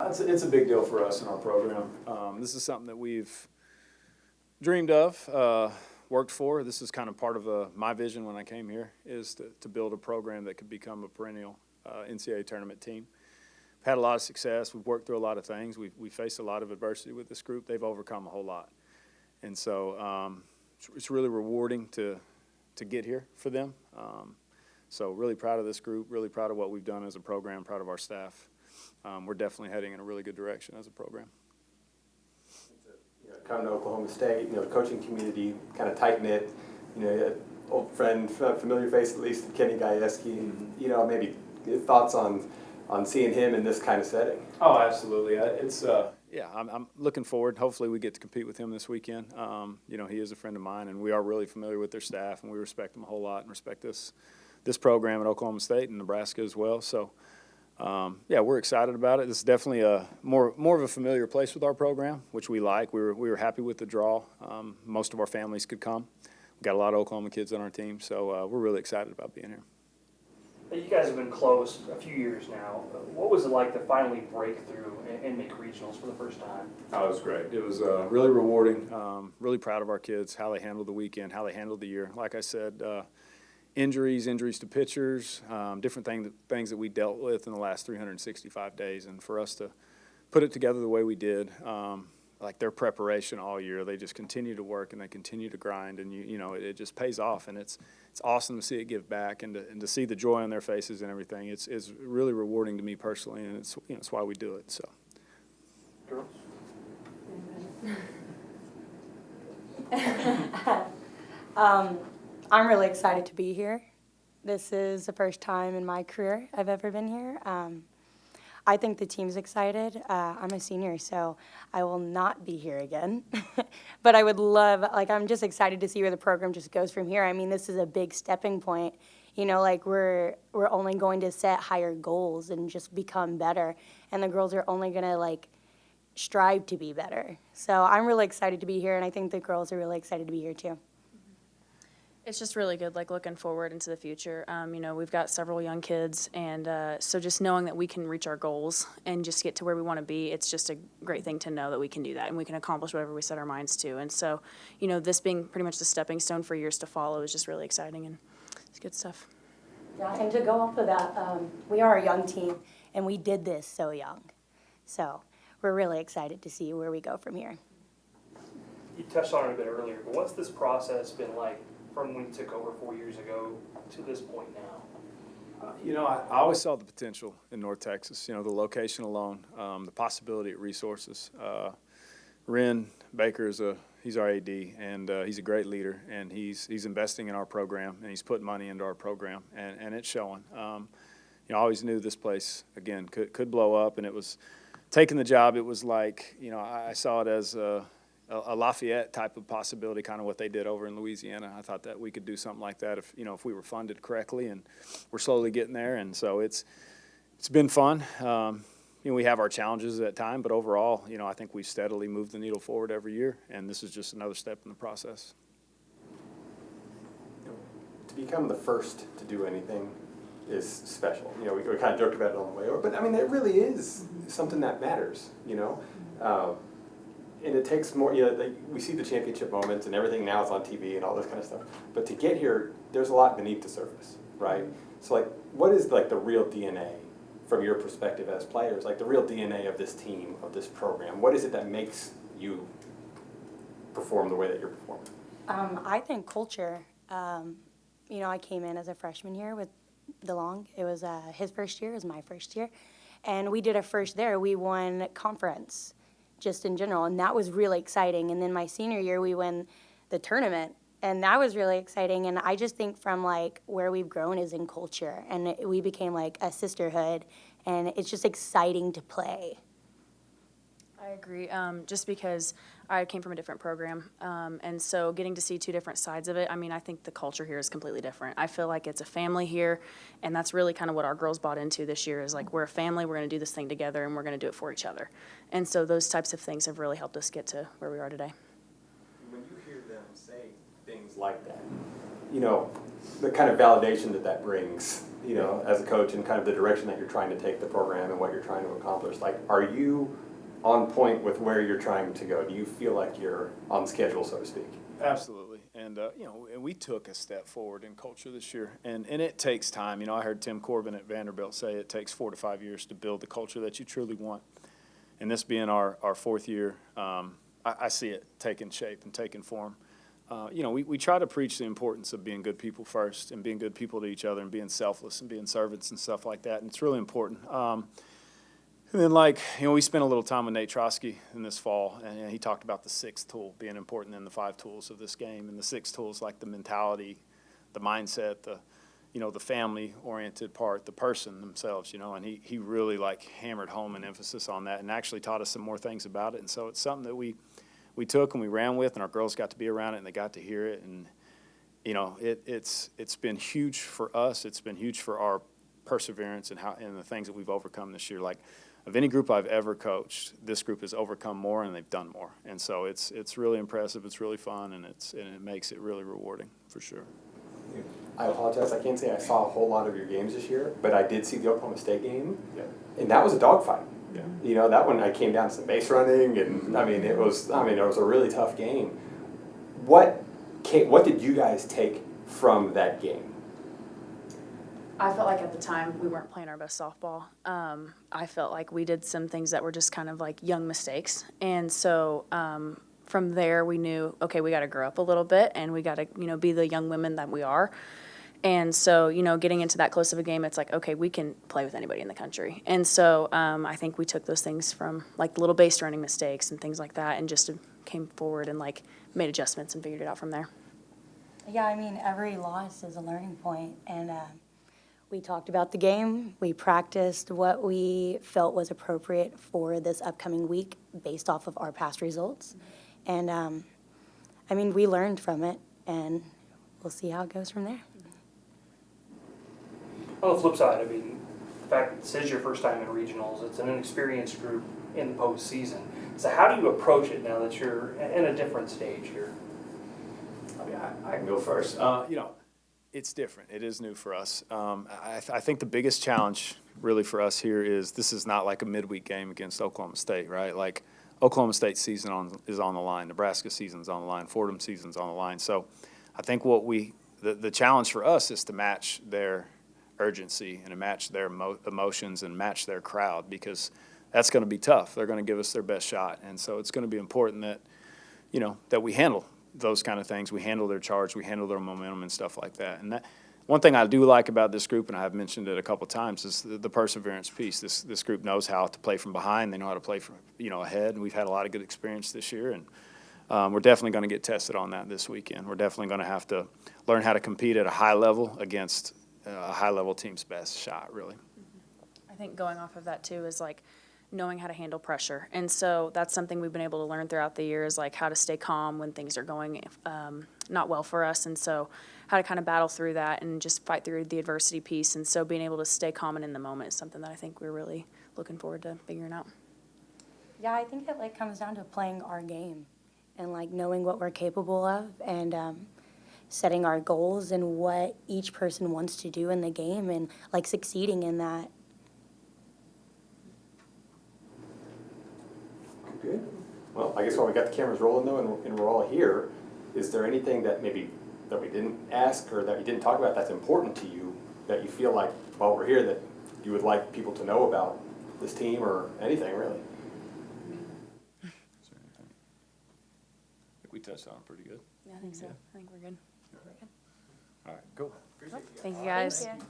It's a big deal for us in our program. This is something that we've dreamed of, worked for. This is kind of part of my vision when I came here, is to build a program that could become a perennial NCAA tournament team. We've had a lot of success. We've worked through a lot of things. We faced a lot of adversity with this group. They've overcome a whole lot. And so it's really rewarding to get here for them. So really proud of this group, really proud of what we've done as a program, proud of our staff. We're definitely heading in a really good direction as a program. Coming to Oklahoma State, the coaching community kind of tight-knit, old friend, familiar face at least, Kenny Gajewski, maybe thoughts on seeing him in this kind of setting? Oh, absolutely. I'm looking forward. Hopefully we get to compete with him this weekend. He is a friend of mine, and we are really familiar with their staff, and we respect them a whole lot and respect this program at Oklahoma State and Nebraska as well. So, we're excited about it. This is definitely a more of a familiar place with our program, which we like. We were happy with the draw. Most of our families could come. We've got a lot of Oklahoma kids on our team, so we're really excited about being here. You guys have been close a few years now. What was it like to finally break through and make regionals for the first time? Oh, it was great. It was really rewarding. Really proud of our kids, how they handled the weekend, how they handled the year. Like I said, injuries to pitchers, different things that we dealt with in the last 365 days. And for us to put it together the way we did, like their preparation all year, they just continue to work and they continue to grind, and it just pays off. And it's awesome to see it give back and to see the joy on their faces and everything. It's really rewarding to me personally, and it's why we do it. So. Girls. I'm really excited to be here. This is the first time in my career I've ever been here. I think the team's excited. I'm a senior, so I will not be here again. But I would love, I'm just excited to see where the program just goes from here. I mean, this is a big stepping point. We're only going to set higher goals and just become better. And the girls are only going to, strive to be better. So I'm really excited to be here, and I think the girls are really excited to be here, too. It's just really good, looking forward into the future. We've got several young kids, and so just knowing that we can reach our goals and just get to where we want to be, it's just a great thing to know that we can do that and we can accomplish whatever we set our minds to. And so, this being pretty much the stepping stone for years to follow is just really exciting, and it's good stuff. Yeah, and to go off of that, we are a young team, and we did this so young. So we're really excited to see where we go from here. You touched on it a bit earlier, but what's this process been like from when you took over 4 years ago to this point now? I always saw the potential in North Texas, the location alone, the possibility at resources. Ren Baker he's our AD, and he's a great leader, and he's investing in our program, and he's putting money into our program, and it's showing. I always knew this place, again, could blow up, and it was taking the job, it was like, I saw it as a Lafayette type of possibility, kind of what they did over in Louisiana. I thought that we could do something like that if we were funded correctly, and we're slowly getting there. And so it's been fun. We have our challenges at time, but overall, I think we've steadily moved the needle forward every year, and this is just another step in the process. To become the first to do anything is special. We kind of joked about it on the way over, but it really is something that matters. And it takes more, we see the championship moments and everything now is on TV and all this kind of stuff. But to get here, there's a lot beneath the surface, right? So, what is, the real DNA from your perspective as players? The real DNA of this team, of this program? What is it that makes you perform the way that you're performing? I think culture. I came in as a freshman here with DeLong. It was his first year, it was my first year. And we did a first there. We won conference. Just in general, and that was really exciting. And then my senior year, we won the tournament, and that was really exciting. And I just think from where we've grown is in culture, and we became a sisterhood, and it's just exciting to play. I agree, just because I came from a different program, and so getting to see two different sides of it, I think the culture here is completely different. I feel like it's a family here, and that's really kind of what our girls bought into this year is we're a family, we're going to do this thing together, and we're going to do it for each other. And so those types of things have really helped us get to where we are today. When you hear them say things like that, the kind of validation that brings you know, as a coach and kind of the direction that you're trying to take the program and what you're trying to accomplish. Like, are you on point with where you're trying to go? Do you feel like you're on schedule, so to speak? Absolutely. And, you know, and we took a step forward in culture this year. And it takes time. You know, I heard Tim Corbin at Vanderbilt say it takes 4 to 5 years to build the culture that you truly want. And this being our 4th year, I see it taking shape and taking form. You know, we try to preach the importance of being good people first and being good people to each other and being selfless and being servants and stuff like that. And it's really important. And then, like, you know, we spent a little time with Nate Trotsky in this fall, and he talked about the 6th tool being important in the 5 tools of this game. And the 6th tool is like the mentality, the mindset, you know, the family-oriented part, the person themselves, you know. And he really, like, hammered home an emphasis on that and actually taught us some more things about it. And so it's something that we took and we ran with, and our girls got to be around it and they got to hear it. And, you know, it's been huge for us. It's been huge for our perseverance and the things that we've overcome this year. Like, of any group I've ever coached, this group has overcome more and they've done more. And so it's really impressive, it's really fun, and it makes it really rewarding for sure. I apologize, I can't say I saw a whole lot of your games this year, but I did see the Oklahoma State game, and that was a dogfight. Yeah. You know, that one I came down to some base running, and it was a really tough game. What did you guys take from that game? I felt like at the time we weren't playing our best softball. I felt like we did some things that were just kind of like young mistakes. And so from there we knew, okay, we got to grow up a little bit and we got to, you know, be the young women that we are. And so, you know, getting into that close of a game, it's like, okay, we can play with anybody in the country. And so I think we took those things from like little base running mistakes and things like that and just came forward and like made adjustments and figured it out from there. Yeah, I mean, every loss is a learning point, and we talked about the game. We practiced what we felt was appropriate for this upcoming week based off of our past results. And, I mean, we learned from it, and we'll see how it goes from there. On the flip side, I mean, the fact that this is your first time in regionals, it's an inexperienced group in the postseason. So how do you approach it now that you're in a different stage here? I mean, I can go first. You know, it's different. It is new for us. I think the biggest challenge really for us here is this is not like a midweek game against Oklahoma State, right? Like, Oklahoma State's season is on the line. Nebraska season's on the line. Fordham season's on the line. So I think the challenge for us is to match their urgency and to match their emotions and match their crowd, because that's going to be tough. They're going to give us their best shot. And so it's going to be important that, you know, that we handle those kind of things. We handle their charge, we handle their momentum and stuff like that. And that, one thing I do like about this group, and I've mentioned it a couple of times, is the perseverance piece. This group knows how to play from behind. They know how to play from, you know, ahead. And we've had a lot of good experience this year. And we're definitely going to get tested on that this weekend. We're definitely going to have to learn how to compete at a high level against a high-level team's best shot, really. I think going off of that too is like knowing how to handle pressure. And so that's something we've been able to learn throughout the years, like how to stay calm when things are going not well for us. And so how to kind of battle through that and just fight through the adversity piece. And so being able to stay calm and in the moment is something that I think we're really looking forward to figuring out. Yeah, I think it like comes down to playing our game and like knowing what we're capable of and setting our goals and what each person wants to do in the game and like succeeding in that. Good. Well, I guess while we got the cameras rolling though, and we're all here, is there anything that maybe that we didn't ask or that we didn't talk about that's important to you that you feel like while we're here that you would like people to know about this team or anything really? I think we touched on it pretty good. Yeah, I think so. I think we're good. All right, cool. Thank you guys. Thank you.